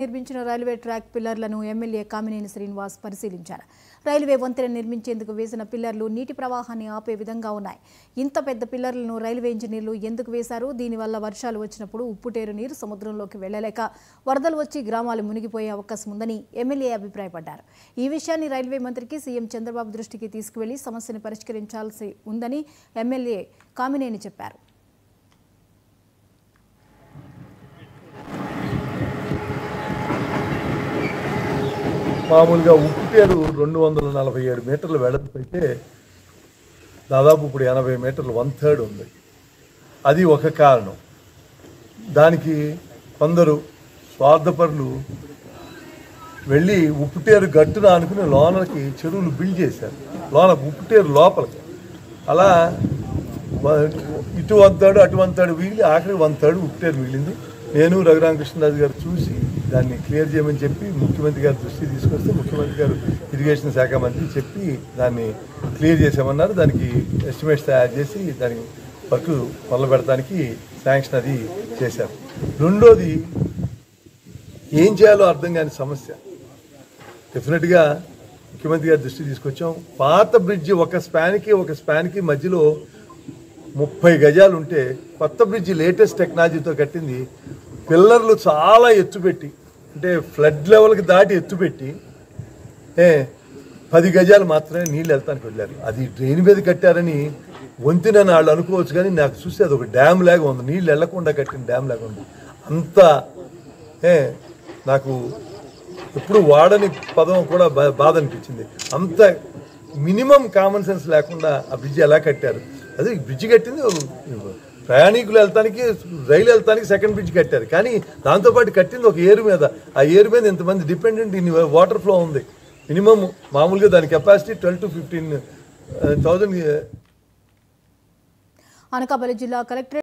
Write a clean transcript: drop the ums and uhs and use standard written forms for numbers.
నిర్మించిన railway track పిల్లర్లను MLA Kamineni Srinivas పరిశీలించారు. రైల్వే వంతెన నిర్మించేందుకు వేసిన పిల్లర్లు నీటి ప్రవాహాన్ని ఆపే విధంగా ఉన్నాయి. ఇంత పెద్ద పిల్లర్లను రైల్వే ఇంజనీర్లు ఎందుకు వేశారు? దీనివల్ల వర్షాలు వచ్చినప్పుడు ఉప్పుటేరు నీరు సముద్రంలోకి వెళ్లలేక వరదలు వచ్చి గ్రామాలు మునిగిపోయే అవకాశం ఉందని ఎమ్మెల్యే అభిప్రాయపడ్డారు. ఈ విషయాన్ని రైల్వే మంత్రికి సీఎం చంద్రబాబు దృష్టికి తీసుకువెళ్లి సమస్యను పరిష్కరించాల్సి ఉందని ఎమ్మెల్యే కామినేని చెప్పారు. మామూలుగా ఉప్పుటేరు 247 మీటర్ల వెడల్పు అయితే దాదాపు ఇప్పుడు 80 మీటర్లు 1/3 ఉంది. అది ఒక కారణం. దానికి కొందరు స్వార్థపరులు వెళ్ళి ఉప్పుటేరు గట్టున అనుకుని లోనకి చెరువులు బిల్డ్ చేశారు. లోన ఉప్పుటేరు లోపలికి అలా ఇటు 1/3 అటు 1/3 మిగిలి ఆఖరికి 1/3 ఉప్పుటేరు మిగిలింది. నేను రఘురామకృష్ణరాజు గారు చూసి దాన్ని క్లియర్ చేయమని చెప్పి ముఖ్యమంత్రి గారి దృష్టికి తీసుకొస్తే ముఖ్యమంత్రి గారు ఇరిగేషన్ శాఖ మంత్రి చెప్పి దాన్ని క్లియర్ చేసామన్నారు. దానికి ఎస్టిమేట్స్ తయారు చేసి దానికి వర్క్ మొదలు పెడతానికి శాంక్షన్ అది చేశారు. రెండోది ఏం చేయాలో అర్థం కాని సమస్య డెఫినెట్గా ముఖ్యమంత్రి గారి దృష్టికి తీసుకొచ్చాం. పాత బ్రిడ్జి ఒక స్పాన్కి మధ్యలో 30 గజాలు ఉంటే కొత్త బ్రిడ్జి లేటెస్ట్ టెక్నాలజీతో కట్టింది. పిల్లర్లు చాలా ఎత్తుపెట్టి అంటే ఫ్లడ్ లెవెల్కి దాటి ఎత్తుపెట్టి 10 గజాలు మాత్రమే నీళ్ళు వెళ్తానికి వెళ్ళారు. అది డ్రైన్ మీద కట్టారని వంతెనని వాళ్ళు అనుకోవచ్చు, కానీ నాకు చూస్తే అది ఒక డ్యామ్ లాగా ఉంది. నీళ్ళు వెళ్లకుండా కట్టిన డ్యామ్ లాగా ఉంది. అంత నాకు ఎప్పుడు వాడని పదం కూడా బాధ అనిపించింది. అంత మినిమం కామన్ సెన్స్ లేకుండా ఆ బ్రిడ్జి ఎలా కట్టారు. అదే బ్రిడ్జి కట్టింది ప్రయాణికులు వెళ్తానికి, రైలు వెళ్తానికి సెకండ్ బ్రిడ్జ్ కట్టారు, కానీ దాంతోపాటు కట్టింది ఒక ఏరు మీద. ఆ ఏరు మీద ఇంతమంది డిపెండెంట్ ఇన్ని వాటర్ ఫ్లో ఉంది. మినిమం మామూలుగా దాని కెపాసిటీ 12 to 15,000. అనకాపల్లి జిల్లా కలెక్టరేట్